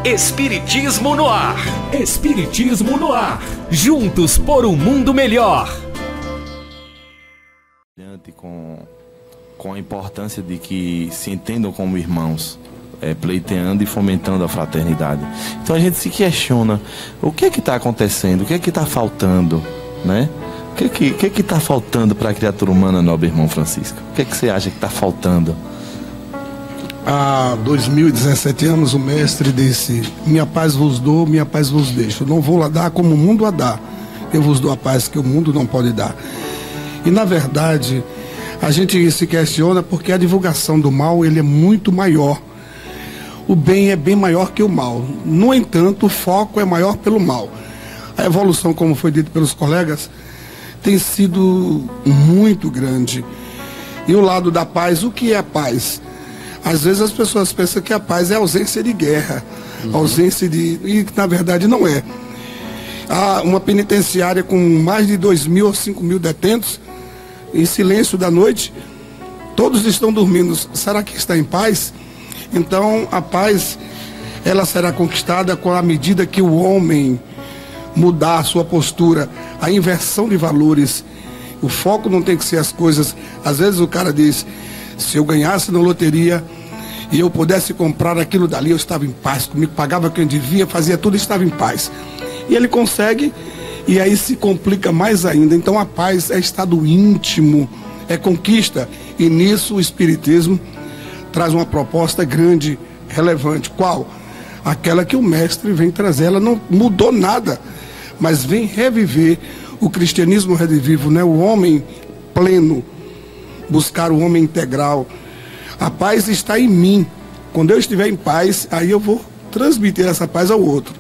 Espiritismo no ar. Espiritismo no ar. Juntos por um mundo melhor. Com a importância de que se entendam como irmãos, pleiteando e fomentando a fraternidade. Então a gente se questiona, o que é que está acontecendo? O que é que está faltando, né? O que é que está faltando para a criatura humana, nobre irmão Francisco? O que é que você acha que está faltando? Há 2017 anos o mestre disse: minha paz vos dou, minha paz vos deixo. Eu não vou lá dar como o mundo a dá. Eu vos dou a paz que o mundo não pode dar. E na verdade, a gente se questiona porque a divulgação do mal, ele é muito maior. O bem é bem maior que o mal. No entanto, o foco é maior pelo mal. A evolução, como foi dito pelos colegas, tem sido muito grande. E o lado da paz, o que é a paz? Às vezes as pessoas pensam que a paz é a ausência de guerra, ausência de... E na verdade não é. Há uma penitenciária com mais de 2.000 ou 5.000 detentos, em silêncio da noite, todos estão dormindo. Será que está em paz? Então a paz, ela será conquistada com a medida que o homem mudar a sua postura, a inversão de valores. O foco não tem que ser as coisas. Às vezes o cara diz: se eu ganhasse na loteria e eu pudesse comprar aquilo dali, eu estava em paz comigo, pagava o que eu devia, fazia tudo e estava em paz. E ele consegue, e aí se complica mais ainda. Então a paz é estado íntimo, é conquista. E nisso o Espiritismo traz uma proposta grande, relevante. Qual? Aquela que o mestre vem trazer. Ela não mudou nada, mas vem reviver o cristianismo redivivo, né? O homem pleno, buscar o homem integral. A paz está em mim. Quando eu estiver em paz, aí eu vou transmitir essa paz ao outro.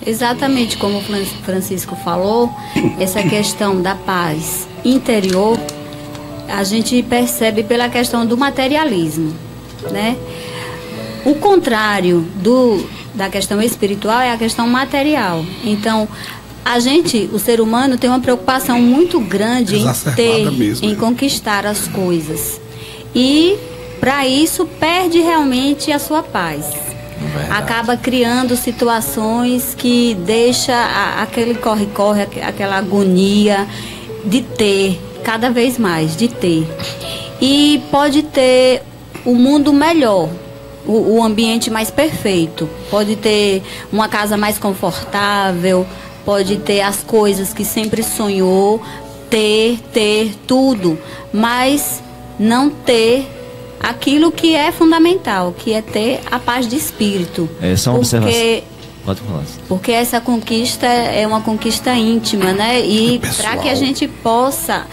Exatamente como o Francisco falou, essa questão da paz interior, a gente percebe pela questão do materialismo, né? O contrário da questão espiritual é a questão material. Então, o ser humano tem uma preocupação muito grande em conquistar as coisas. E, para isso, perde realmente a sua paz. Verdade. Acaba criando situações que deixa aquele corre-corre, aquela agonia de ter, cada vez mais, de ter. E pode ter o mundo melhor, o ambiente mais perfeito. Pode ter uma casa mais confortável, pode ter as coisas que sempre sonhou, ter tudo, mas não ter aquilo que é fundamental, que é ter a paz de espírito. É só uma observação. Pode falar. Porque essa conquista é uma conquista íntima, né? E para que a gente possa,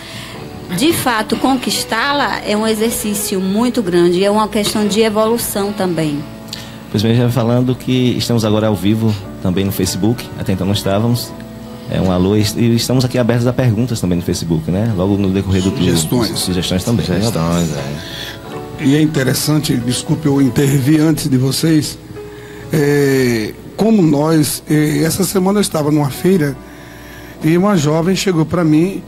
de fato, conquistá-la, é um exercício muito grande, é uma questão de evolução também. Pois bem, já falando que estamos agora ao vivo também no Facebook, até então não estávamos. Um alô, e estamos aqui abertos a perguntas também no Facebook, né? Logo no decorrer do sugestões também. Sugestões, E é interessante, desculpe eu intervir antes de vocês, como nós, essa semana eu estava numa feira e uma jovem chegou para mim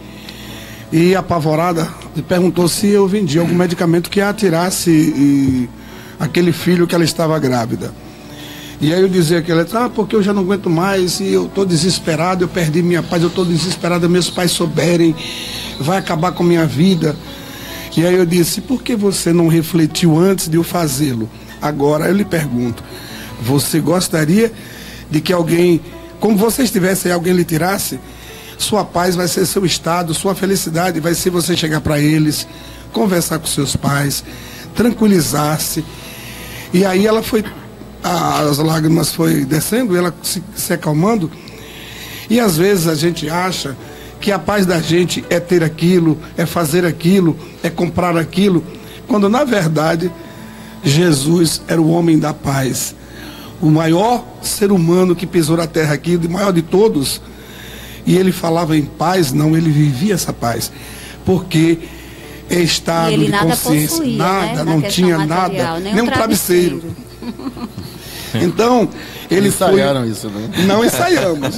e apavorada perguntou se eu vendia algum medicamento que a tirasse aquele filho que ela estava grávida. E aí eu dizia que ela, porque eu já não aguento mais e eu estou desesperado, eu perdi minha paz, eu estou desesperado, meus pais souberem, vai acabar com a minha vida. E aí eu disse: por que você não refletiu antes de eu fazê-lo? Agora eu lhe pergunto, você gostaria de que alguém, como você estivesse aí, alguém lhe tirasse? Sua paz vai ser seu estado, sua felicidade vai ser você chegar para eles, conversar com seus pais, tranquilizar-se. E aí ela foi, as lágrimas foi descendo, ela se acalmando. E às vezes a gente acha que a paz da gente é ter aquilo, é fazer aquilo, é comprar aquilo, quando na verdade Jesus era o homem da paz, o maior ser humano que pisou na terra aqui, o maior de todos. E ele falava em paz, não, ele vivia essa paz, porque é estado de consciência, possuía, nada, né? Não tinha material, nada, nem um travesseiro. Então, ele ensaiaram isso, né? Não ensaiamos.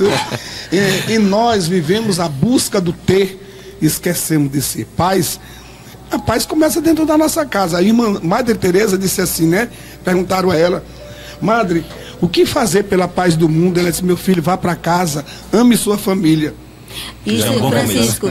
E nós vivemos a busca do ter, esquecemos de ser. Paz, a paz começa dentro da nossa casa. A irmã Madre Teresa disse assim, né? Perguntaram a ela: Madre, o que fazer pela paz do mundo? Ela disse, meu filho, vá para casa, ame sua família. Isso, Francisco,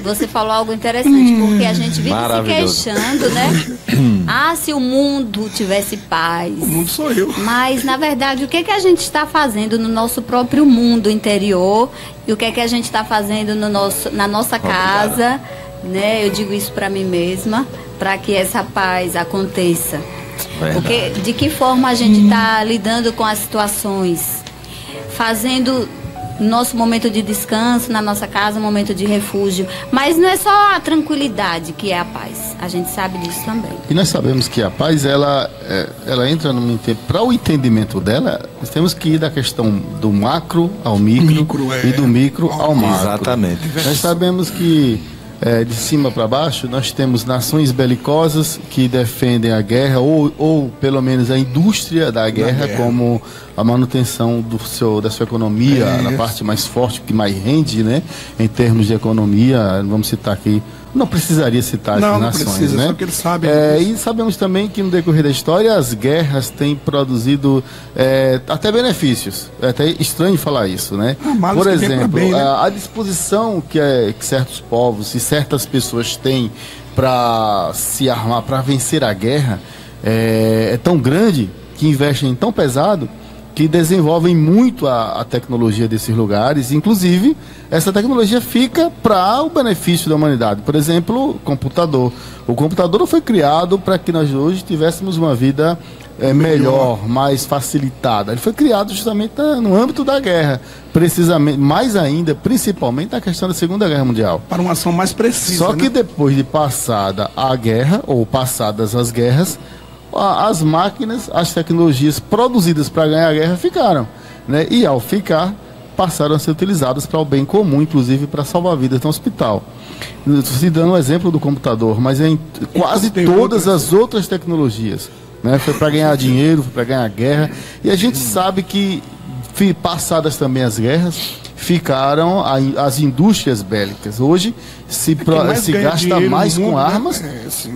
você falou algo interessante, porque a gente vive se queixando, né? Se o mundo tivesse paz. O mundo sou eu. Mas, na verdade, o que a gente está fazendo no nosso próprio mundo interior e o que a gente está fazendo na nossa casa, né? Eu digo isso para mim mesma, para que essa paz aconteça. Porque, de que forma a gente está lidando com as situações, fazendo nosso momento de descanso na nossa casa, um momento de refúgio. Mas não é só a tranquilidade que é a paz. A gente sabe disso também. E nós sabemos que a paz, ela entra num tempo. Para o entendimento dela, nós temos que ir da questão do macro ao micro e do micro ao macro. Exatamente. Nós sabemos que de cima para baixo, nós temos nações belicosas que defendem a guerra ou pelo menos a indústria da guerra como a manutenção da sua economia, na parte mais forte, que mais rende, né? Em termos de economia, vamos citar aqui, não precisaria citar as nações, não precisa, né? Só que eles sabem e sabemos também que no decorrer da história as guerras têm produzido até benefícios. É até estranho falar isso, né? Por exemplo, bem, né? A disposição que certos povos e certas pessoas têm para se armar, para vencer a guerra, é tão grande, que investem tão pesado, que desenvolvem muito a tecnologia desses lugares. Inclusive, essa tecnologia fica para o benefício da humanidade. Por exemplo, o computador. O computador foi criado para que nós hoje tivéssemos uma vida melhor, mais facilitada. Ele foi criado justamente no âmbito da guerra, precisamente, mais ainda, principalmente na questão da Segunda Guerra Mundial. Para uma ação mais precisa. Só que depois de passada a guerra, ou passadas as guerras, as máquinas, as tecnologias produzidas para ganhar a guerra ficaram, né? E ao ficar, passaram a ser utilizadas para o bem comum, inclusive para salvar vidas no hospital. Se dando um exemplo do computador, mas em quase todas as outras tecnologias, né? Foi para ganhar dinheiro, foi para ganhar guerra. E a gente sabe que, passadas também as guerras, ficaram as indústrias bélicas. Hoje se gasta mais com armas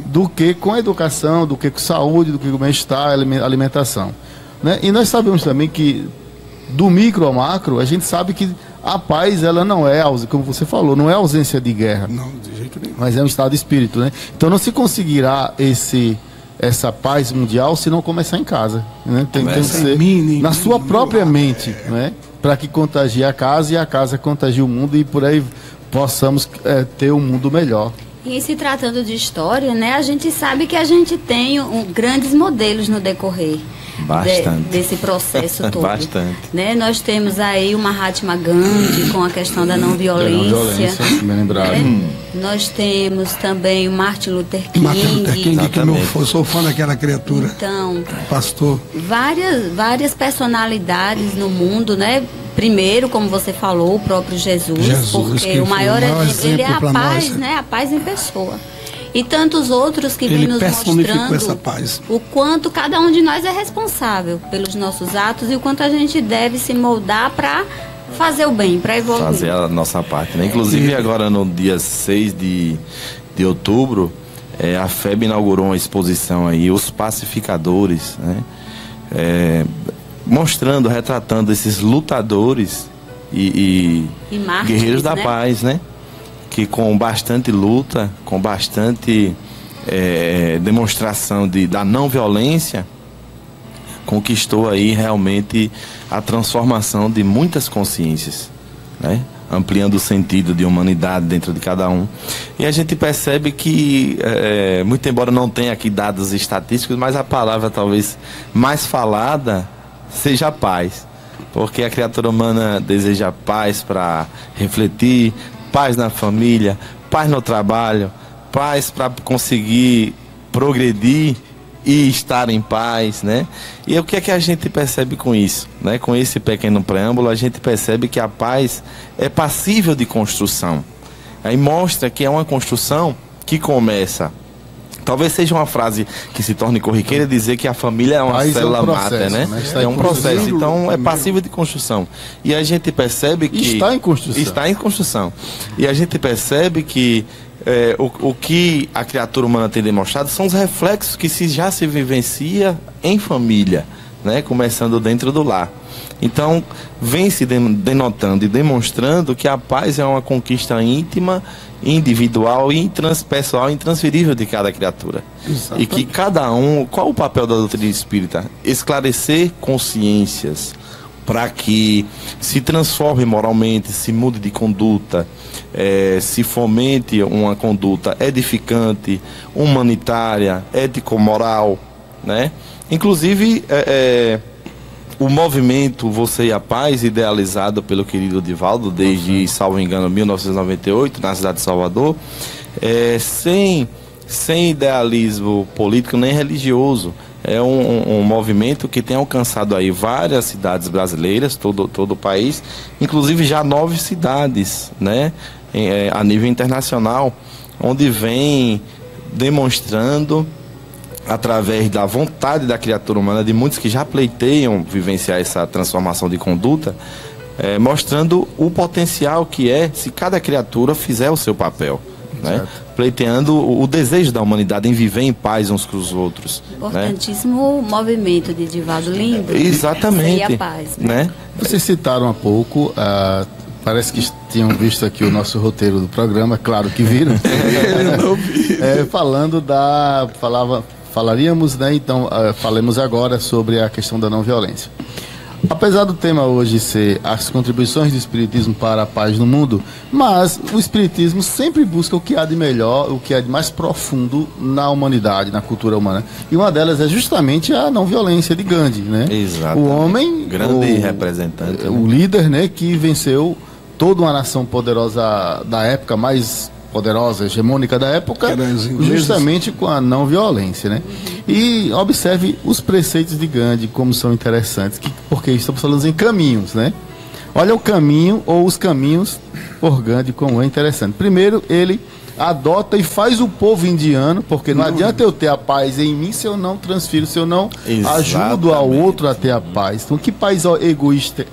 do que com educação, do que com saúde, do que com bem-estar, alimentação, né? E nós sabemos também que do micro ao macro, a gente sabe que a paz, ela não é, como você falou, não é ausência de guerra. Não, de jeito nenhum. Mas é um estado de espírito, né? Então não se conseguirá essa paz mundial se não começar em casa, né? Tem que ser na sua própria mente, né? Para que contagie a casa e a casa contagie o mundo e por aí possamos ter um mundo melhor. E se tratando de história, né, a gente sabe que a gente tem grandes modelos no decorrer desse processo todo. Bastante. Né? Nós temos aí o Mahatma Gandhi com a questão da não violência. Bem lembrado. Né? Nós temos também o Martin Luther King. Martin Luther King, que eu sou fã daquela criatura. Então, pastor. Várias personalidades no mundo, né? Primeiro, como você falou, o próprio Jesus, porque o maior ele é a paz, né? A paz em pessoa. E tantos outros que vêm nos mostrando essa paz. O quanto cada um de nós é responsável pelos nossos atos e o quanto a gente deve se moldar para fazer o bem, para evoluir. Fazer a nossa parte, né? Inclusive agora no dia 6 de outubro, a FEB inaugurou uma exposição aí, Os Pacificadores, né? Mostrando, retratando esses lutadores e guerreiros da paz, né? Que com bastante luta, com bastante demonstração da não violência, conquistou aí realmente a transformação de muitas consciências, né? Ampliando o sentido de humanidade dentro de cada um. E a gente percebe que, muito embora não tenha aqui dados estatísticos, mas a palavra talvez mais falada seja a paz, porque a criatura humana deseja paz para refletir, paz na família, paz no trabalho, paz para conseguir progredir e estar em paz, né? E o que é que a gente percebe com isso, né? Com esse pequeno preâmbulo, a gente percebe que a paz é passível de construção. Aí mostra que é uma construção que começa. Talvez seja uma frase que se torne corriqueira dizer que a família é uma célula máter, né? É um processo, então é passível de construção. E a gente percebe que... Está em construção. Está em construção. E a gente percebe que o que a criatura humana tem demonstrado são os reflexos que já se vivencia em família, né? Começando dentro do lar. Então, vem se denotando e demonstrando que a paz é uma conquista íntima, individual e transpessoal, intransferível de cada criatura. Exatamente. E que cada um... Qual o papel da doutrina espírita? Esclarecer consciências para que se transforme moralmente, se mude de conduta, se fomente uma conduta edificante, humanitária, ético-moral, né? Inclusive, o movimento Você e a Paz, idealizado pelo querido Divaldo desde, salvo engano, 1998, na cidade de Salvador, sem idealismo político nem religioso. É um movimento que tem alcançado aí várias cidades brasileiras, todo o país, inclusive já 9 cidades, né, a nível internacional, onde vem demonstrando, através da vontade da criatura humana, de muitos que já pleiteiam vivenciar essa transformação de conduta, mostrando o potencial que é se cada criatura fizer o seu papel, né? Pleiteando o desejo da humanidade em viver em paz uns com os outros. Importantíssimo, né? Movimento de Divaldo Lindo. Exatamente. E a paz, né? Vocês citaram há pouco, parece que tinham visto aqui o nosso roteiro do programa, claro que viram. Falaríamos, né? Então, falemos agora sobre a questão da não violência. Apesar do tema hoje ser as contribuições do Espiritismo para a paz no mundo, mas o Espiritismo sempre busca o que há de melhor, o que há de mais profundo na humanidade, na cultura humana. E uma delas é justamente a não violência de Gandhi, né? Exatamente. O homem... grande representante. O líder, né, que venceu toda uma nação poderosa da época, mais poderosa, hegemônica da época, justamente com a não violência, né? E observe os preceitos de Gandhi, como são interessantes, porque estamos falando em caminhos, né? Olha o caminho, ou os caminhos por Gandhi, como é interessante. Primeiro, ele adota e faz o povo indiano, porque não adianta eu ter a paz em mim se eu não transfiro, se eu não ajudo ao outro a ter a paz. Então, que paz egoísta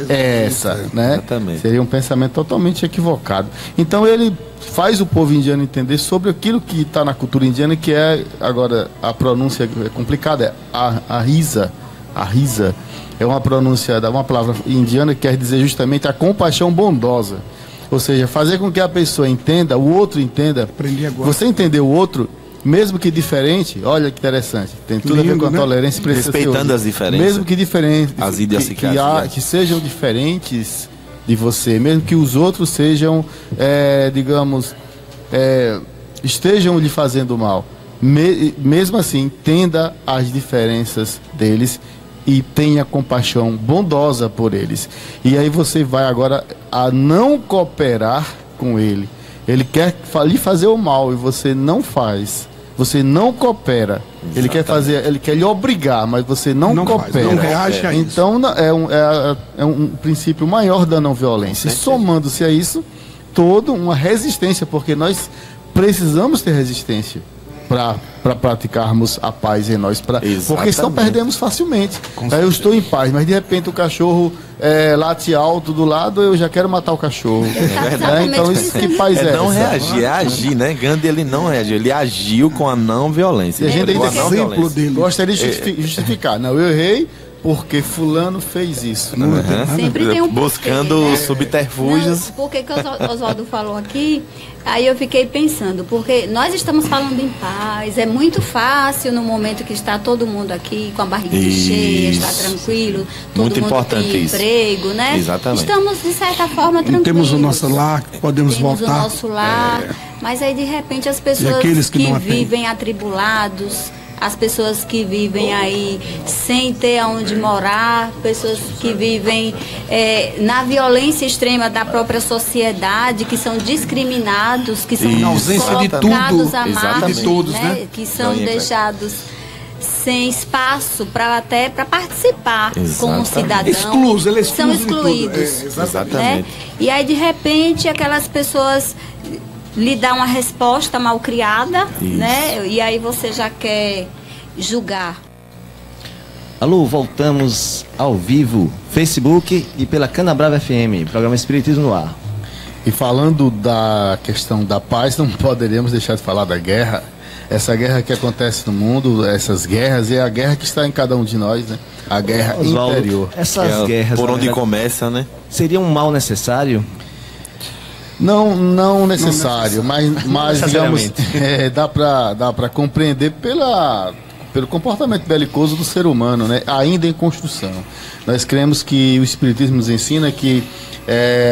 é essa, né? Exatamente. Seria um pensamento totalmente equivocado. Então, ele faz o povo indiano entender sobre aquilo que está na cultura indiana, que é, agora, a pronúncia é complicada, é a risa. A risa é uma pronúncia, uma palavra indiana que quer dizer justamente a compaixão bondosa. Ou seja, fazer com que a pessoa entenda, o outro entenda. Você entender o outro, mesmo que diferente, olha que interessante. Tem tudo a ver com a tolerância e respeitando as diferenças. Mesmo que diferentes, as que sejam diferentes de você, mesmo que os outros sejam, estejam lhe fazendo mal. Mesmo assim, entenda as diferenças deles e tenha compaixão bondosa por eles. E aí você vai agora a não cooperar com ele. Ele quer lhe fazer o mal e você não faz. Você não coopera. Exatamente. Ele quer lhe obrigar, mas você não coopera. Não reage a isso. Então é um princípio maior da não violência. E somando-se a isso, toda uma resistência, porque nós precisamos ter resistência para praticarmos a paz em nós, porque senão perdemos facilmente. Eu estou em paz, mas de repente o cachorro late alto do lado, eu já quero matar o cachorro. Então isso, que paz é não essa? reagir, é agir, né? Gandhi, ele não reagiu, ele agiu com a não violência. E a gente ainda gostaria de justificar. Não, eu errei porque fulano fez isso. Sempre tem um buscando porquê, né? Subterfúgios. Não, porque que o Oswaldo falou aqui, aí eu fiquei pensando, porque nós estamos falando em paz, é muito fácil no momento que está todo mundo aqui com a barriga cheia, está tranquilo, todo muito mundo tem emprego, né? Exatamente. Estamos, de certa forma, tranquilos. Temos o nosso lar, podemos voltar. Temos o nosso lar, mas aí, de repente, as pessoas que vivem atribulados, as pessoas que vivem aí sem ter aonde morar, pessoas que vivem na violência extrema da própria sociedade, que são discriminados, que são na ausência de tudo, margem, de todos, né? Que são deixados sem espaço para participar como cidadão. São excluídos. Exatamente. Né? E aí, de repente, aquelas pessoas lhe dá uma resposta mal criada, né? E aí você já quer julgar. Alô, voltamos ao vivo, Facebook e pela Canabrava FM, programa Espiritismo no Ar. E falando da questão da paz, não poderíamos deixar de falar da guerra. essa guerra que acontece no mundo, essas guerras, é a guerra que está em cada um de nós, né? A guerra Oswaldo, interior. essas guerras, por onde verdade, começa, né? seria um mal necessário? Não necessário, mas digamos, dá para compreender pelo comportamento belicoso do ser humano, né? Ainda em construção. Nós cremos que o Espiritismo nos ensina que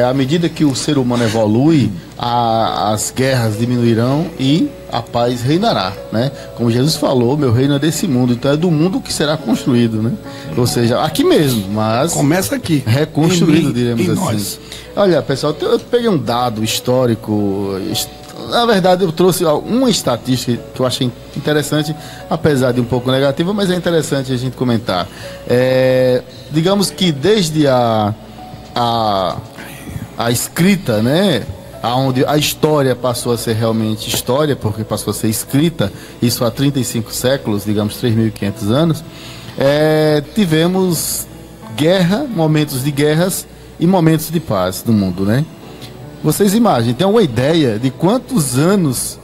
à medida que o ser humano evolui, as guerras diminuirão e a paz reinará, né? Como Jesus falou, meu reino é desse mundo, então é do mundo que será construído, né? Ou seja, aqui mesmo, mas começa aqui, reconstruído, diremos assim. Nós. Olha, pessoal, eu peguei um dado histórico. Na verdade, eu trouxe uma estatística que eu achei interessante, apesar de um pouco negativa, mas é interessante a gente comentar. Digamos que desde a escrita, né, onde a história passou a ser realmente história, porque passou a ser escrita, isso há 35 séculos, digamos 3.500 anos, tivemos guerra, momentos de guerras e momentos de paz no mundo, né? Vocês imaginem, tem uma ideia de quantos anos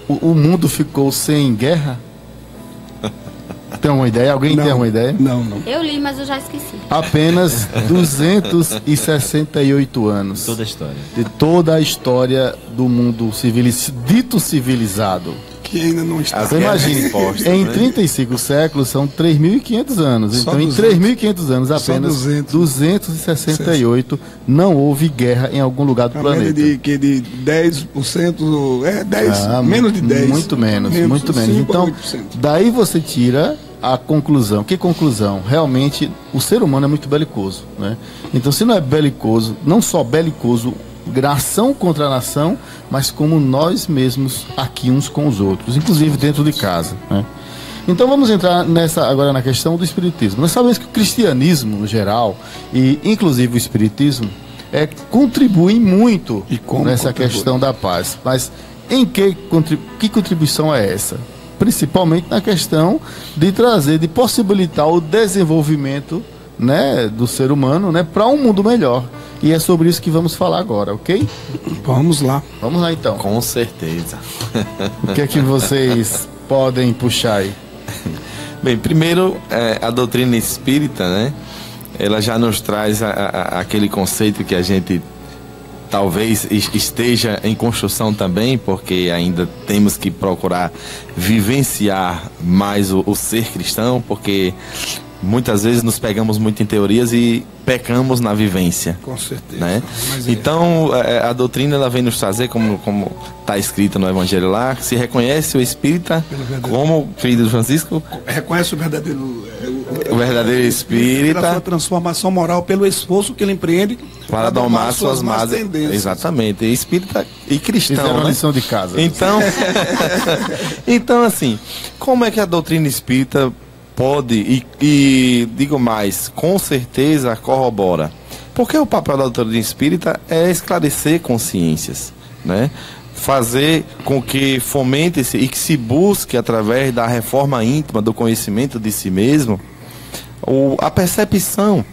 o mundo ficou sem guerra? Tem uma ideia? Alguém tem uma ideia? Não. Eu li, mas eu já esqueci. Apenas 268 anos. Toda a história. De toda a história do mundo dito civilizado. Que ainda não está. Você imagina, em 35 séculos são 3.500 anos. Só Então, em 3.500 anos, apenas 268 não houve guerra em algum lugar do planeta. De 10%, 10, menos de 10. Muito menos. Então, daí você tira a conclusão. Que conclusão? Realmente, o ser humano é muito belicoso, né? Então, se não é belicoso, não só belicoso, nação contra nação, mas como nós mesmos aqui uns com os outros, inclusive dentro de casa, né? Então vamos entrar agora na questão do espiritismo. Nós sabemos que o cristianismo no geral e inclusive o espiritismo contribuem muito nessa questão da paz. Mas que contribuição é essa? Principalmente na questão de possibilitar o desenvolvimento, né, do ser humano, né, para um mundo melhor. E é sobre isso que vamos falar agora, ok? Vamos lá. Vamos lá então. Com certeza. O que é que vocês podem puxar aí? Bem, primeiro, a doutrina espírita, né? Ela já nos traz aquele conceito que a gente talvez esteja em construção também, porque ainda temos que procurar vivenciar mais o ser cristão, porque muitas vezes nos pegamos muito em teorias e pecamos na vivência. Com certeza. Né? Então, a doutrina ela vem nos trazer, como está escrito no Evangelho lá, se reconhece o espírita como, querido Francisco, reconhece o verdadeiro espírita, pela sua transformação moral, pelo esforço que ele empreende para domar suas más tendências. Exatamente, espírita e cristão. Fizeram, né? Lição de casa. Então, assim, como é que a doutrina espírita pode, e digo mais, com certeza corrobora? Porque o papel da doutrina espírita é esclarecer consciências, né? Fazer com que fomente-se e que se busque, através da reforma íntima, do conhecimento de si mesmo, a percepção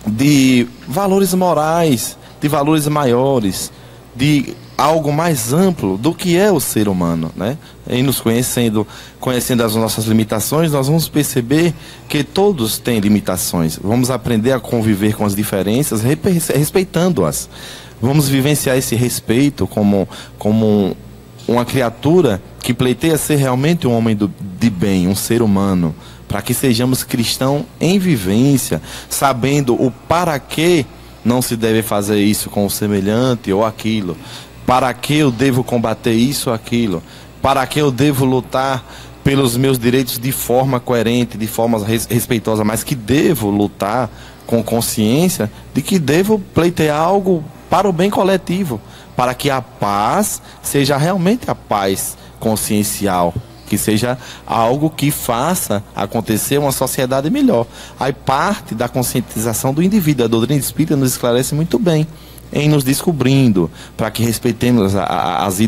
de valores morais, de valores maiores, de algo mais amplo do que é o ser humano, né? E nos conhecendo as nossas limitações, nós vamos perceber que todos têm limitações. Vamos aprender a conviver com as diferenças, respeitando-as. Vamos vivenciar esse respeito como uma criatura que pleiteia ser realmente um homem de bem, um ser humano, para que sejamos cristãos em vivência, sabendo o para que não se deve fazer isso com o semelhante ou aquilo. Para que eu devo combater isso ou aquilo? Para que eu devo lutar pelos meus direitos de forma coerente, de forma respeitosa, mas que devo lutar com consciência de que devo pleitear algo para o bem coletivo, para que a paz seja realmente a paz consciencial, que seja algo que faça acontecer uma sociedade melhor. Aí parte da conscientização do indivíduo. A doutrina espírita nos esclarece muito bem em nos descobrindo, para que respeitemos as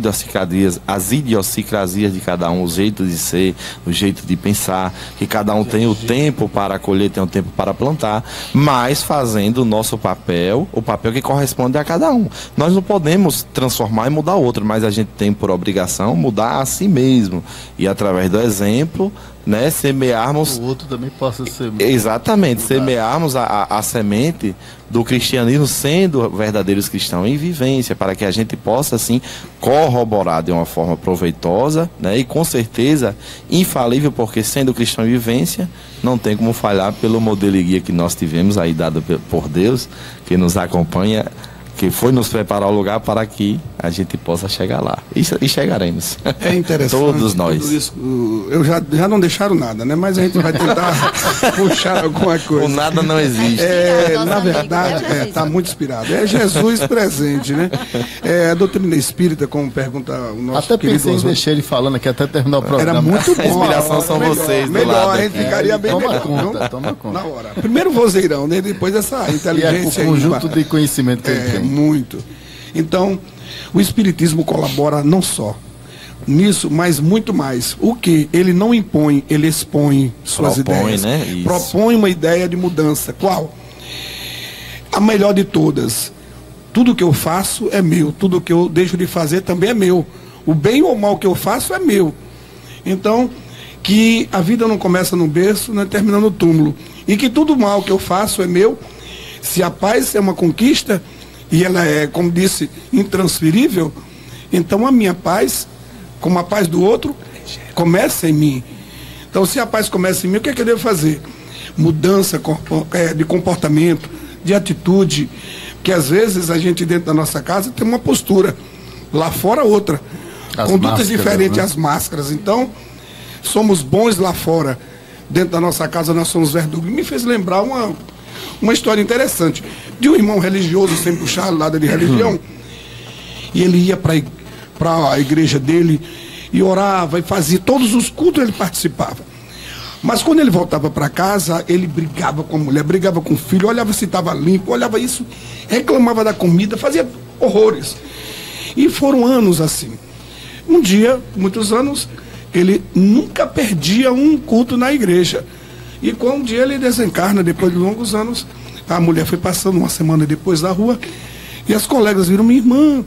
idiosincrasias de cada um, o jeito de ser, o jeito de pensar, que cada um tem o tempo para colher, tem o tempo para plantar, mas fazendo o nosso papel, o papel que corresponde a cada um. Nós não podemos transformar e mudar o outro, mas a gente tem por obrigação mudar a si mesmo, e através do exemplo, né, semearmos... O outro também possa ser... Exatamente, semearmos a semente do cristianismo, sendo verdadeiros cristãos em vivência, para que a gente possa, assim, corroborar de uma forma proveitosa, né, e com certeza infalível, porque sendo cristão em vivência, não tem como falhar pelo modelo e guia que nós tivemos aí dado por Deus, que nos acompanha, que foi nos preparar o lugar para que a gente possa chegar lá. E chegaremos. É interessante. Todos nós. Isso, eu já não deixaram nada, né? Mas a gente vai tentar puxar alguma coisa. O nada não existe. Na verdade, está muito inspirado. É Jesus presente, né? A doutrina espírita, como pergunta o nosso até querido pensei em deixar ele falando aqui até terminar o programa. Era muito bom. A inspiração são vocês do lado. A gente ficaria bem melhor. Toma conta. Na hora. Primeiro vozeirão, né? Depois essa inteligência. E o conjunto de conhecimento que ele tem. Muito. Então, o Espiritismo colabora não só nisso, mas muito mais. O que? Ele não impõe, ele expõe suas ideias. Né? Isso. Propõe uma ideia de mudança. Qual? A melhor de todas. Tudo que eu faço é meu. Tudo que eu deixo de fazer também é meu. O bem ou o mal que eu faço é meu. Então, que a vida não começa no berço, nem termina no túmulo. E que tudo mal que eu faço é meu. Se a paz é uma conquista, e ela é, como disse, intransferível, então a minha paz, como a paz do outro, começa em mim. Então, se a paz começa em mim, o que é que eu devo fazer? Mudança de comportamento, de atitude, que às vezes a gente dentro da nossa casa tem uma postura, lá fora outra. Condutas diferentes, né? As máscaras. Então, somos bons lá fora, dentro da nossa casa nós somos verdugos. Me fez lembrar uma história interessante de um irmão religioso, sem puxar lado de religião, e ele ia para a igreja dele e orava e fazia todos os cultos, ele participava. Mas quando ele voltava para casa, ele brigava com a mulher, brigava com o filho, olhava se estava limpo, olhava isso, reclamava da comida, fazia horrores. E foram anos assim. Um dia, muitos anos, ele nunca perdia um culto na igreja. E quando um dia ele desencarna, depois de longos anos, a mulher foi passando uma semana depois da rua, e as colegas viram: minha irmã,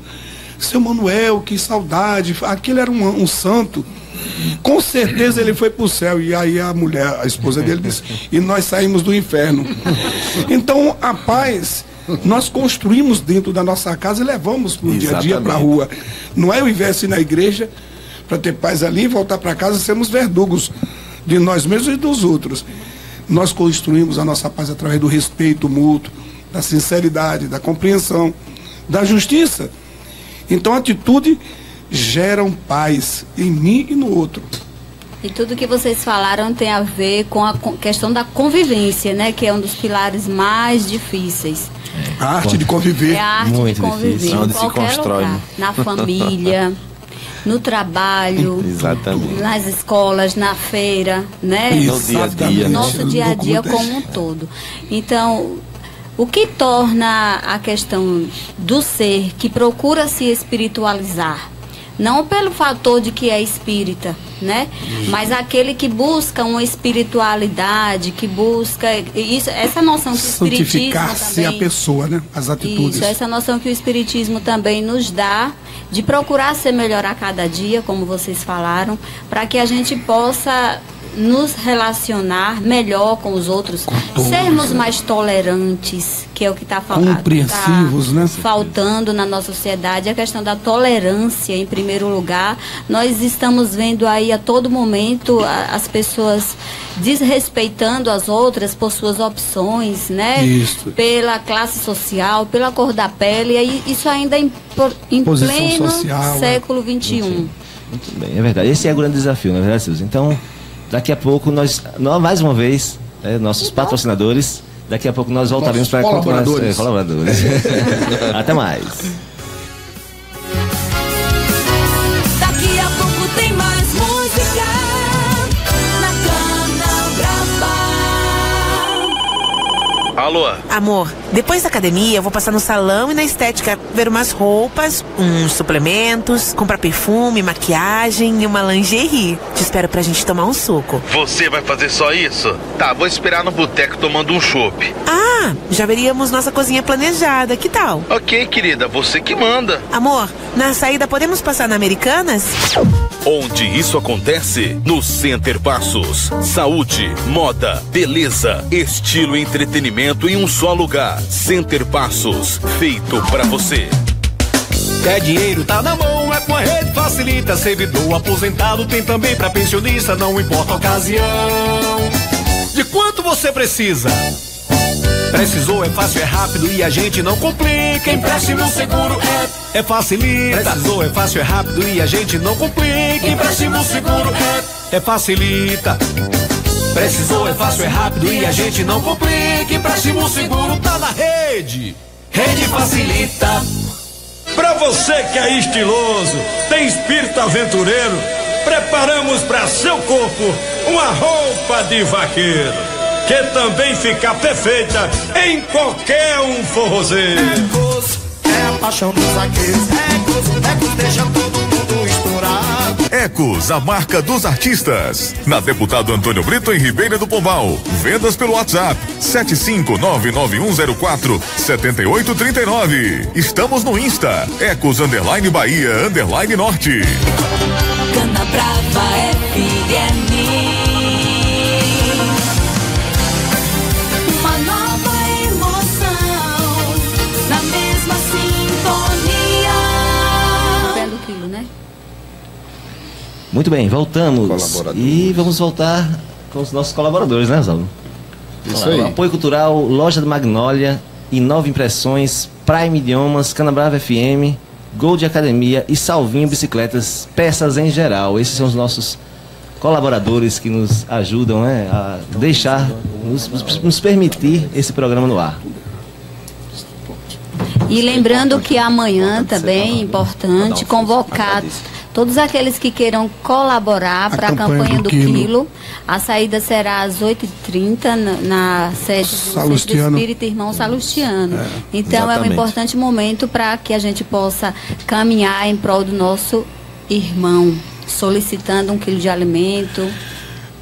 seu Manuel, que saudade, aquele era um santo, com certeza ele foi para o céu. E aí a mulher, a esposa dele, disse: e nós saímos do inferno. Então a paz nós construímos dentro da nossa casa e levamos para o dia a dia, para a rua. Não é o invés na igreja para ter paz ali e voltar para casa e sermos verdugos de nós mesmos e dos outros. Nós construímos a nossa paz através do respeito mútuo, da sinceridade, da compreensão, da justiça. Então a atitude gera paz em mim e no outro. E tudo que vocês falaram tem a ver com a questão da convivência, né? Que é um dos pilares mais difíceis. A arte de conviver. É a arte muito de conviver difícil. em qualquer lugar. Na família, no trabalho, exatamente, nas escolas, na feira, né? No dia a dia. Nosso dia a dia como um todo. Então, o que torna a questão do ser que procura se espiritualizar, não pelo fator de que é espírita, né? Mas aquele que busca uma espiritualidade, que busca isso, essa noção que o espiritismo santificar-se também, a pessoa, né? As atitudes. Isso, essa noção que o espiritismo também nos dá de procurar ser melhor a cada dia, como vocês falaram, para que a gente possa nos relacionar melhor com os outros, sermos mais tolerantes, que é o que está falando. Compreensivos, né? Faltando na nossa sociedade, a questão da tolerância, em primeiro lugar. Nós estamos vendo aí a todo momento as pessoas desrespeitando as outras por suas opções, né? Isso. Pela classe social, pela cor da pele, e aí isso ainda em posição pleno social, século XXI. Muito bem, é verdade. Esse é o grande desafio, não é verdade, Silvio? Então, daqui a pouco nós mais uma vez, nossos patrocinadores, daqui a pouco nós voltaremos para colaboradores. Colaboradores. Até mais. Daqui a pouco tem mais música na Canal Gravata. Alô? Amor, Depois da academia, eu vou passar no salão e na estética ver umas roupas, uns suplementos, comprar perfume, maquiagem e uma lingerie. Te espero pra gente tomar um suco. Você vai fazer só isso? Tá, vou esperar no boteco tomando um chopp. Ah, já veríamos nossa cozinha planejada, que tal? Ok, querida, você que manda. Amor, na saída podemos passar na Americanas? Onde isso acontece? No Center Passos. Saúde, moda, beleza, estilo e entretenimento em um só lugar. Center Passos, feito pra você. Quer dinheiro, tá na mão, é com a Rede Facilita. Servidor aposentado tem também pra pensionista, não importa a ocasião. De quanto você precisa? Precisou, é fácil, é rápido e a gente não complica. Empréstimo seguro é facilita. Precisou, é fácil, é rápido e a gente não complica. Empréstimo seguro é facilita. Precisou, é fácil, é rápido e a gente não complica. Empréstimo seguro tá na Rede. Rede Facilita. Pra você que é estiloso, tem espírito aventureiro, preparamos pra seu corpo uma roupa de vaqueiro, que também fica perfeita em qualquer um forrozeiro. Ecos é a paixão dos vaqueiros. Ecos deixa todo mundo estourado. Ecos, a marca dos artistas. Na Deputado Antônio Brito, em Ribeira do Pombal. Vendas pelo WhatsApp 75991047839. Estamos no Insta, Ecos_Bahia_Norte. Cana Brava FM. Uma nova emoção, na mesma sintonia. Pelo quilo, né? Muito bem, voltamos. E vamos voltar com os nossos colaboradores, né, Zaldo? Isso aí. Apoio Cultural, Loja do Magnólia, Inova Impressões, Prime Idiomas, Canabrava FM, Gold Academia e Salvinho Bicicletas, peças em geral. Esses são os nossos colaboradores que nos ajudam, né, a deixar, nos permitir esse programa no ar. E lembrando que amanhã também é importante convocar todos aqueles que queiram colaborar para a campanha do quilo. A saída será às 8h30 na sede do Centro Espírita Irmão Salustiano. Então exatamente. É um importante momento para que a gente possa caminhar em prol do nosso irmão, solicitando 1 quilo de alimento.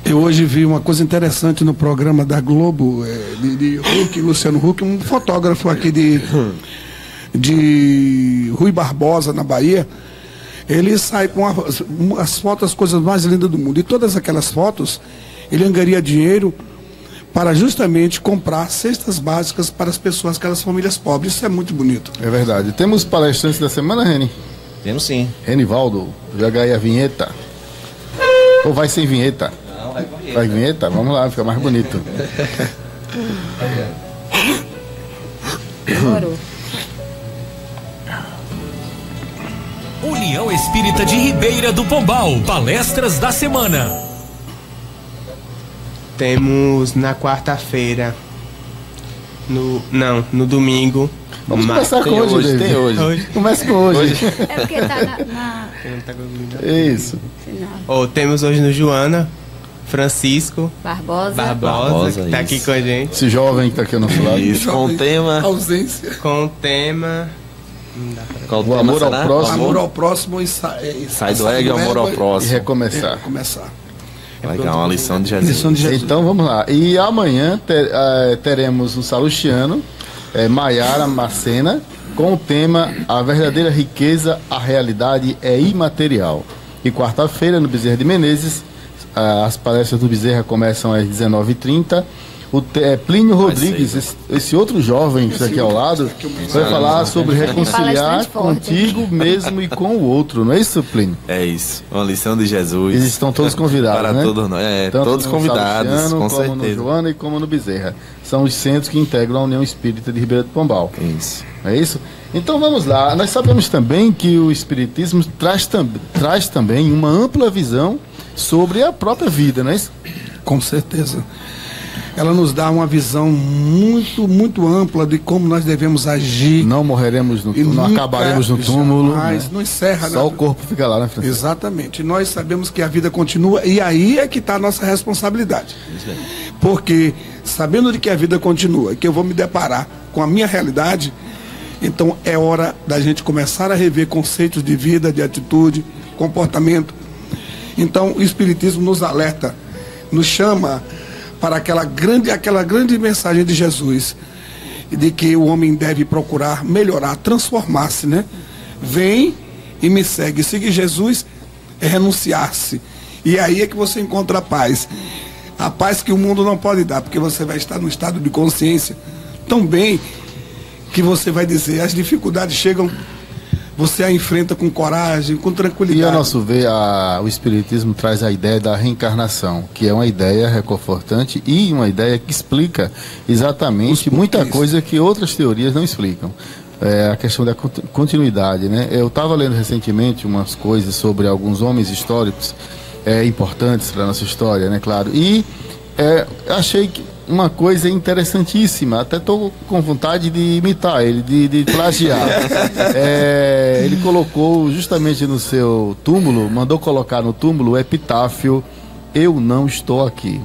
Eu hoje vi uma coisa interessante no programa da Globo, de Huck, Luciano Huck, um fotógrafo aqui de Rui Barbosa, na Bahia. Ele sai com as fotos, as coisas mais lindas do mundo. E todas aquelas fotos, ele angaria dinheiro para justamente comprar cestas básicas para as pessoas, aquelas famílias pobres. Isso é muito bonito. É verdade. Temos palestrantes da semana, Reni? Temos sim. Renivaldo, joga aí a vinheta. Ou vai sem vinheta? Não, vai com vinheta. Vai vinheta? Vamos lá, fica mais bonito. Demorou. União Espírita de Ribeira do Pombal, palestras da semana. Temos na quarta-feira, no domingo. Vamos começar com hoje, tem hoje. Começa com hoje. É porque tá na... Isso. Temos hoje no Joana, Francisco Barbosa, que tá aqui com a gente. Esse jovem que tá aqui ao nosso lado. Isso, com o tema... Ausência. Com o tema... Qual o amor ao próximo. Amor ao próximo e sai do ego e amor ao próximo. E recomeçar. Legal, uma lição de Jesus. Então vamos lá. E amanhã teremos o Salustiano, Maiara Macena, com o tema A Verdadeira Riqueza, a Realidade é Imaterial. E quarta-feira, no Bezerra de Menezes, as palestras do Bezerra começam às 19h30. Plínio Rodrigues, esse outro jovem que está aqui ao lado, vai falar sobre reconciliar contigo mesmo e com o outro, não é isso, Plínio? É isso, uma lição de Jesus. Eles estão todos convidados, para né? todos nós, todos convidados, com como certeza. No Joana e como no Bezerra. São os centros que integram a União Espírita de Ribeira do Pombal. Isso. É isso? Então vamos lá. Nós sabemos também que o Espiritismo traz também uma ampla visão sobre a própria vida, não é isso? Com certeza. Ela nos dá uma visão muito, muito ampla de como nós devemos agir. Não morreremos no túmulo, não acabaremos no túmulo. Mas não encerra. Só o corpo fica lá, né, Francisco? Exatamente. Nós sabemos que a vida continua e aí é que está a nossa responsabilidade. Porque, sabendo de que a vida continua e que eu vou me deparar com a minha realidade, então é hora da gente começar a rever conceitos de vida, de atitude, comportamento. Então o Espiritismo nos alerta, nos chama para aquela grande mensagem de Jesus, de que o homem deve procurar melhorar, transformar-se, né? Vem e me segue. Seguir Jesus é renunciar-se. E aí é que você encontra a paz. A paz que o mundo não pode dar, porque você vai estar no estado de consciência tão bem que você vai dizer, as dificuldades chegam, você a enfrenta com coragem, com tranquilidade. E a nosso ver, o Espiritismo traz a ideia da reencarnação, que é uma ideia reconfortante e uma ideia que explica exatamente muita coisa que outras teorias não explicam. A questão da continuidade, né? Eu estava lendo recentemente umas coisas sobre alguns homens históricos importantes para a nossa história, né? Claro. E achei que uma coisa interessantíssima, até estou com vontade de imitar ele, de plagiar. Ele colocou justamente no seu túmulo, mandou colocar no túmulo o epitáfio: "Eu não estou aqui".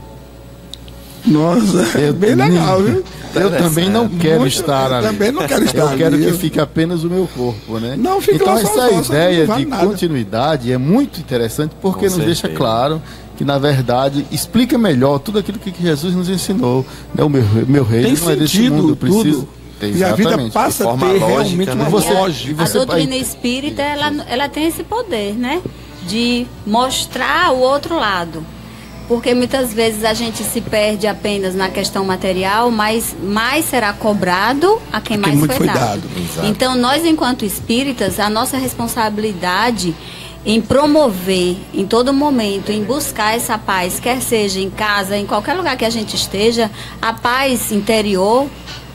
Nossa, bem legal, viu? Eu também não quero estar ali. Também não quero estar eu ali. quero que fique apenas o meu corpo, né? Não, fica então lá essa ideia não de nada. Continuidade é muito interessante, porque nos deixa claro que, na verdade, explica melhor tudo aquilo que Jesus nos ensinou, né? O meu reino não é desse mundo, eu preciso... E a vida passa a ter realmente uma lógica. A doutrina espírita, ela tem esse poder, né? De mostrar o outro lado. Porque muitas vezes a gente se perde apenas na questão material, mas mais será cobrado a quem mais foi dado. Então, nós, enquanto espíritas, a nossa responsabilidade em promover, em todo momento, em buscar essa paz, quer seja em casa, em qualquer lugar que a gente esteja, a paz interior,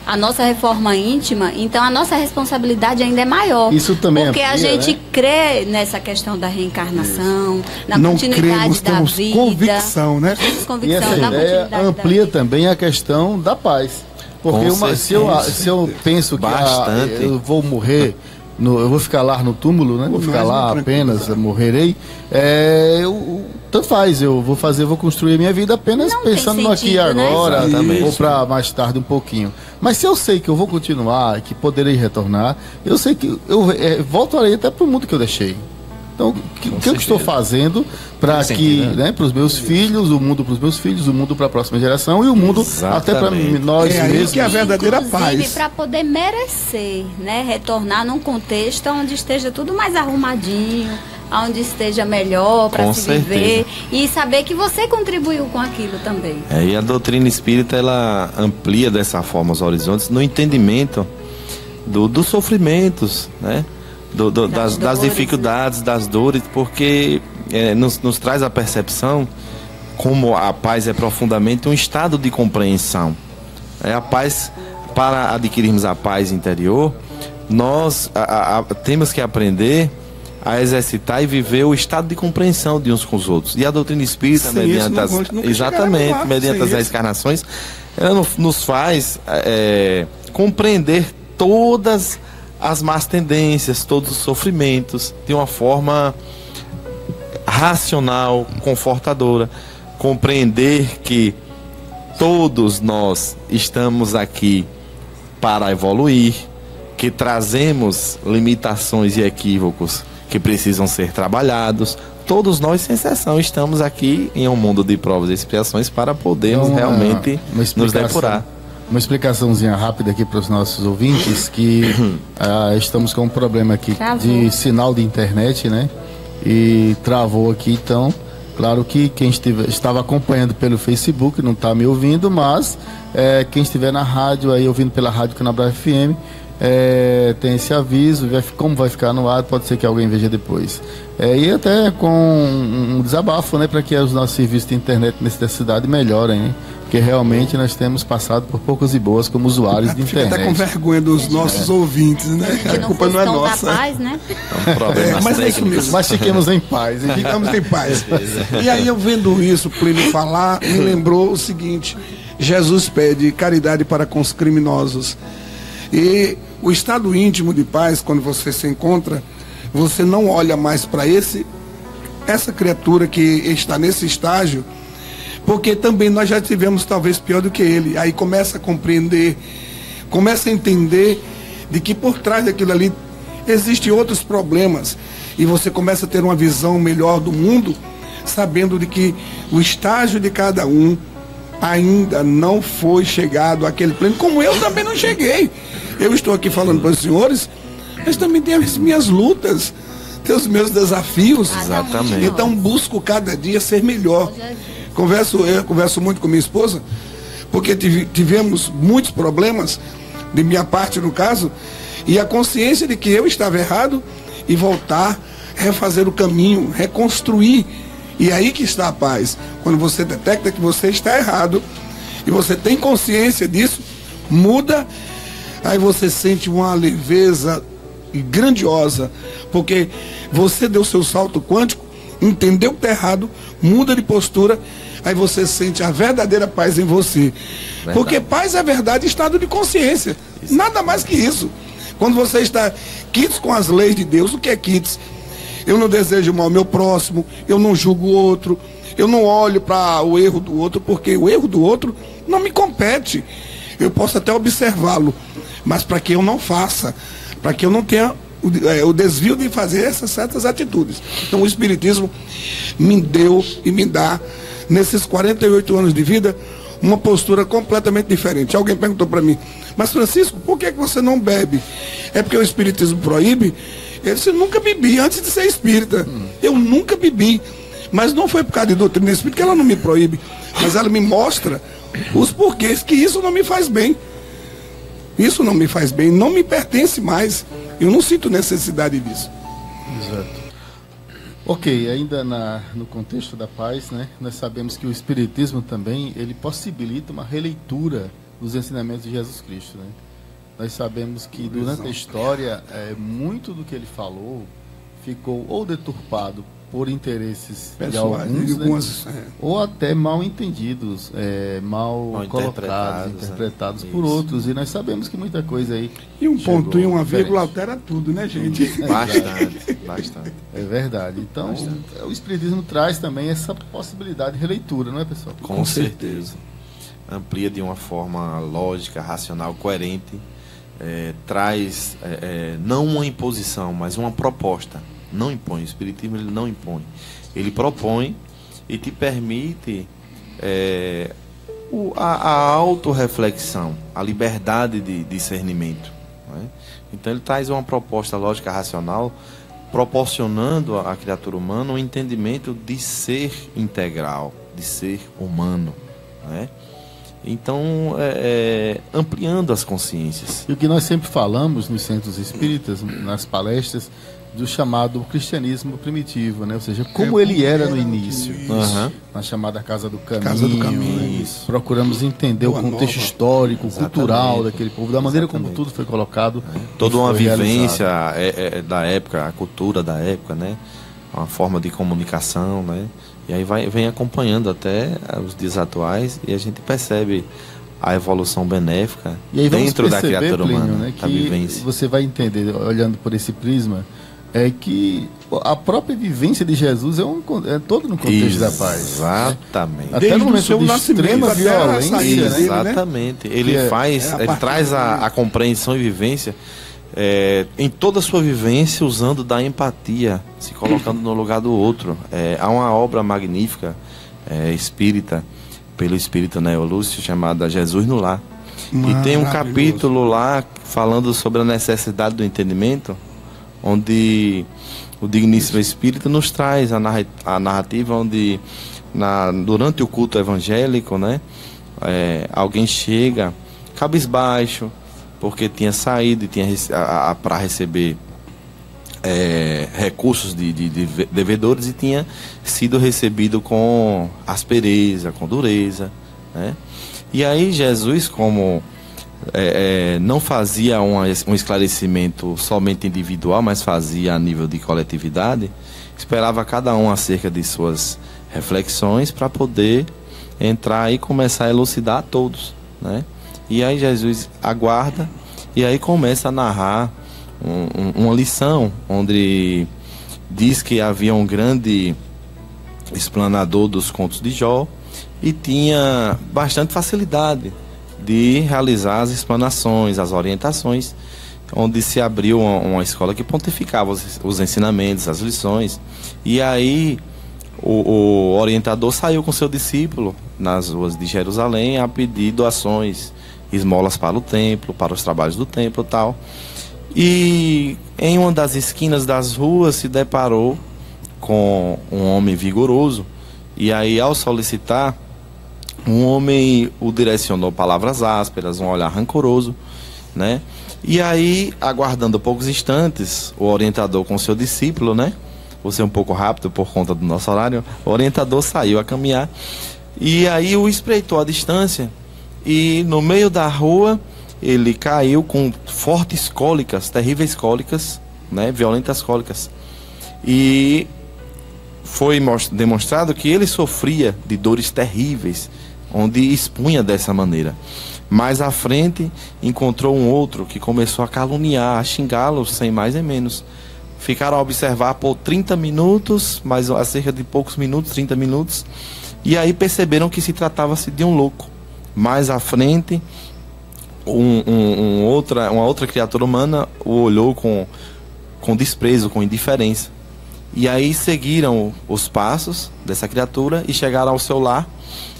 a nossa reforma íntima, então a nossa responsabilidade ainda é maior. Isso também porque a gente crê nessa questão da reencarnação, na continuidade da vida. Convicção, né? E essa ideia amplia também a questão da paz. Porque se eu penso que eu vou morrer, eu vou ficar lá no túmulo, né? Vou ficar lá apenas, morrerei. Tanto faz, eu vou construir a minha vida apenas pensando no aqui e agora, ou para mais tarde um pouquinho. Mas se eu sei que eu vou continuar, que poderei retornar, eu sei que eu voltarei até para o mundo que eu deixei. Então, o que eu estou fazendo para que, né, para os meus filhos, o mundo para os meus filhos, o mundo para a próxima geração e o mundo até para nós mesmos. Que é a verdadeira paz. Para poder merecer, né, retornar num contexto onde esteja tudo mais arrumadinho, onde esteja melhor para se viver e saber que você contribuiu com aquilo também. E a doutrina espírita, ela amplia dessa forma os horizontes no entendimento dos sofrimentos, né? Das dificuldades, das dores, porque nos traz a percepção, como a paz é profundamente um estado de compreensão. A paz, para adquirirmos a paz interior, nós temos que aprender a exercitar e viver o estado de compreensão de uns com os outros. E a doutrina espírita, mediante as reencarnações, ela nos faz compreender todas as más tendências, todos os sofrimentos, de uma forma racional, confortadora. Compreender que todos nós estamos aqui para evoluir, que trazemos limitações e equívocos que precisam ser trabalhados. Todos nós, sem exceção, estamos aqui em um mundo de provas e expiações para podermos realmente nos depurar. Uma explicaçãozinha rápida aqui para os nossos ouvintes, que estamos com um problema aqui de sinal de internet, né? E travou aqui, então, claro que quem estava acompanhando pelo Facebook não está me ouvindo, mas quem estiver na rádio, aí ouvindo pela Rádio Canabrava FM, tem esse aviso, como vai ficar no ar, pode ser que alguém veja depois. E até com um desabafo, né, para que os nossos serviços de internet nessa cidade melhorem, né? Porque realmente nós temos passado por poucas e boas como usuários de internet. Fica até com vergonha dos nossos ouvintes, né? A culpa não é nossa. Paz, né? Mas é isso mesmo. Mas fiquemos em paz. Ficamos em paz. E aí, eu vendo isso, Plínio falar, me lembrou o seguinte: Jesus pede caridade para com os criminosos. E o estado íntimo de paz, quando você se encontra, você não olha mais para essa criatura que está nesse estágio, porque também nós já tivemos talvez pior do que ele. Aí começa a compreender começa a entender de que por trás daquilo ali existem outros problemas. E você começa a ter uma visão melhor do mundo, sabendo de que o estágio de cada um ainda não foi chegado àquele pleno, como eu também não cheguei. Eu estou aqui falando para os senhores, mas também tenho as minhas lutas, tenho os meus desafios. Exatamente. Então busco cada dia ser melhor. Eu converso muito com minha esposa, porque tivemos muitos problemas, de minha parte no caso, e a consciência de que eu estava errado e voltar, refazer o caminho, reconstruir. E aí que está a paz. Quando você detecta que você está errado e você tem consciência disso, muda, aí você sente uma leveza grandiosa, porque você deu seu salto quântico, entendeu que está errado, muda de postura, aí você sente a verdadeira paz em você. Verdade. Porque paz é verdade, estado de consciência. Isso. Nada mais que isso. Quando você está quites com as leis de Deus, o que é quites? Eu não desejo mal ao meu próximo, eu não julgo o outro, eu não olho para o erro do outro, porque o erro do outro não me compete. Eu posso até observá-lo, mas para que eu não faça, para que eu não tenha o desvio de fazer essas certas atitudes. Então o Espiritismo me deu e me dá, nesses 48 anos de vida, uma postura completamente diferente. Alguém perguntou para mim, mas Francisco, por que você não bebe? É porque o Espiritismo proíbe? Eu disse, nunca bebi antes de ser espírita. Eu nunca bebi. Mas não foi por causa de doutrina espírita que ela não me proíbe. Mas ela me mostra os porquês que isso não me faz bem. Isso não me faz bem, não me pertence mais. Eu não sinto necessidade disso. Exato. Ok, ainda no contexto da paz, né, nós sabemos que o Espiritismo também, ele possibilita uma releitura dos ensinamentos de Jesus Cristo, né? Nós sabemos que durante a história, muito do que ele falou ficou ou deturpado por interesses pessoais, de alguns, né? Ou até mal entendidos, mal colocados, interpretados por outros. E nós sabemos que muita coisa aí... E um ponto e uma vírgula altera tudo, né, gente? Bastante. É verdade. Então, o Espiritismo traz também essa possibilidade de releitura, não é, pessoal? Com certeza. Amplia de uma forma lógica, racional, coerente. Traz não uma imposição, mas uma proposta. Não impõe. O Espiritismo ele não impõe. Ele propõe e te permite a autorreflexão, a liberdade de discernimento. Não é? Então ele traz uma proposta lógica racional, proporcionando à criatura humana um entendimento de ser integral, de ser humano. Não é? Então, ampliando as consciências. E o que nós sempre falamos nos centros espíritas, nas palestras, do chamado cristianismo primitivo, né? Ou seja, como ele era no início, na chamada Casa do Caminho, procuramos entender o contexto histórico, cultural daquele povo, da maneira como tudo foi colocado. Toda uma vivência da época, a cultura da época, né? Uma forma de comunicação, né? E aí vem acompanhando até os dias atuais e a gente percebe a evolução benéfica dentro da criatura humana, né, que você vai entender, olhando por esse prisma, que a própria vivência de Jesus é todo no contexto da paz. Exatamente. Até no momento de extrema violência. Exatamente. Ele traz a compreensão e vivência em toda a sua vivência, usando da empatia, se colocando no lugar do outro. Há uma obra magnífica espírita, pelo espírito Neo Lúcio, chamada Jesus no Lar. E tem um capítulo lá falando sobre a necessidade do entendimento, onde o digníssimo espírito nos traz a narrativa onde durante o culto evangélico, né, alguém chega cabisbaixo porque tinha saído e tinha para receber recursos de devedores e tinha sido recebido com aspereza, com dureza, né? E aí Jesus, como não fazia um esclarecimento somente individual, mas fazia a nível de coletividade, esperava cada um acerca de suas reflexões para poder entrar e começar a elucidar a todos, né? E aí Jesus aguarda e aí começa a narrar uma lição, onde diz que havia um grande explanador dos contos de Jó e tinha bastante facilidade de realizar as explanações, as orientações, onde se abriu uma escola que pontificava os ensinamentos, as lições. E aí o orientador saiu com seu discípulo nas ruas de Jerusalém a pedir doações, esmolas para o templo, para os trabalhos do templo e tal. E em uma das esquinas das ruas se deparou com um homem vigoroso. E aí, ao solicitar, um homem o direcionou palavras ásperas, um olhar rancoroso, né? E aí, aguardando poucos instantes, o orientador com seu discípulo, né? Vou ser um pouco rápido por conta do nosso horário. O orientador saiu a caminhar e aí o espreitou à distância e no meio da rua ele caiu com fortes cólicas, terríveis cólicas, né? Violentas cólicas. E foi demonstrado que ele sofria de dores terríveis, onde expunha dessa maneira. Mais à frente, encontrou um outro que começou a caluniar, a xingá-lo, sem mais nem menos. Ficaram a observar por 30 minutos, mais a cerca de poucos minutos, 30 minutos, e aí perceberam que se tratava-se de um louco. Mais à frente, uma outra criatura humana o olhou com desprezo, com indiferença. E aí seguiram os passos dessa criatura e chegaram ao seu lar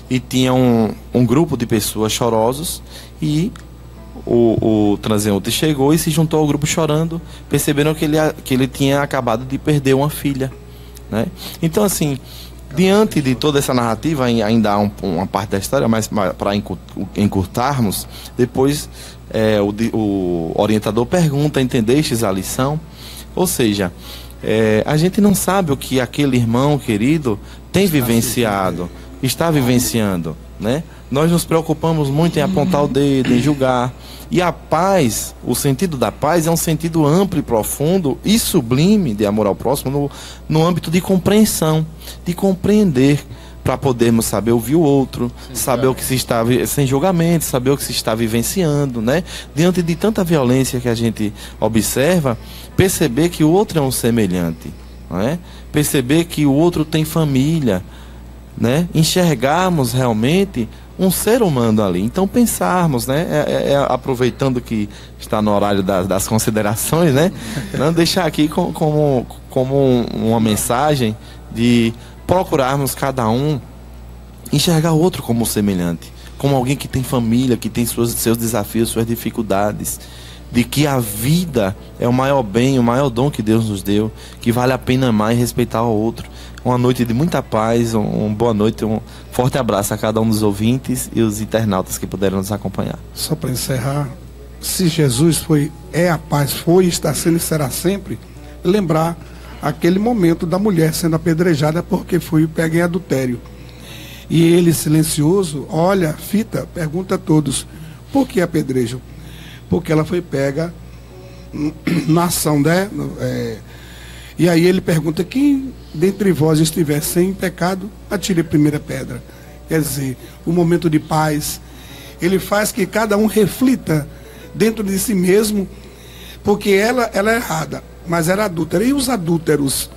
e tinham um grupo de pessoas chorosos e o transeunte chegou e se juntou ao grupo chorando. Perceberam que ele tinha acabado de perder uma filha, né? Então, assim, diante de toda essa narrativa, ainda há uma parte da história, mas para encurtarmos, depois o orientador pergunta: entendestes a lição? Ou seja, a gente não sabe o que aquele irmão querido tem vivenciado, está vivenciando, né? Nós nos preocupamos muito em apontar o dedo, em julgar. E a paz, o sentido da paz é um sentido amplo e profundo e sublime de amor ao próximo no âmbito de compreensão, de compreender, para podermos saber ouvir o outro, saber o que se está, sem julgamento, saber o que se está vivenciando, né? Diante de tanta violência que a gente observa, perceber que o outro é um semelhante, não é? Perceber que o outro tem família, né? Enxergarmos realmente um ser humano ali. Então pensarmos, né? Aproveitando que está no horário das considerações, né? Não deixar aqui como uma mensagem de procurarmos cada um enxergar o outro como semelhante, como alguém que tem família, que tem seus desafios, suas dificuldades, de que a vida é o maior bem, o maior dom que Deus nos deu, que vale a pena amar e respeitar o outro. Uma noite de muita paz, uma boa noite, um forte abraço a cada um dos ouvintes e os internautas que puderam nos acompanhar. Só para encerrar, se Jesus é a paz, foi, está sendo e será sempre, lembrar aquele momento da mulher sendo apedrejada porque foi pega em adultério. E ele, silencioso, olha, fita, pergunta a todos: por que apedrejam? Porque ela foi pega na ação, né? E aí ele pergunta: quem dentre vós estiver sem pecado, atire a primeira pedra. Quer dizer, o momento de paz, ele faz que cada um reflita dentro de si mesmo, porque ela é errada, mas era adúltera. E os adúlteros?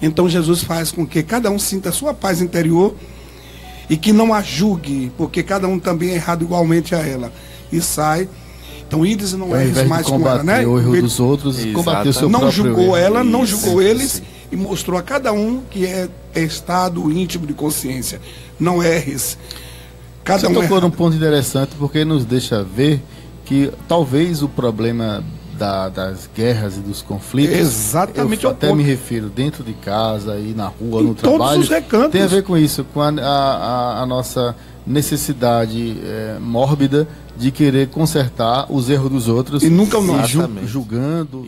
Então Jesus faz com que cada um sinta a sua paz interior e que não a julgue, porque cada um também é errado igualmente a ela. E sai. Então, ides não erres mais com ela, né? O erro dos outros, combater o seu não próprio julgou erro. ela, não julgou eles e mostrou a cada um que é estado íntimo de consciência. Não erres. Você tocou num ponto interessante, porque nos deixa ver que talvez o problema das guerras e dos conflitos, exatamente, eu até me refiro dentro de casa e na rua, no todos trabalho, os recantos, tem a ver com isso, com a nossa necessidade mórbida de querer consertar os erros dos outros e nunca o nosso, julgando.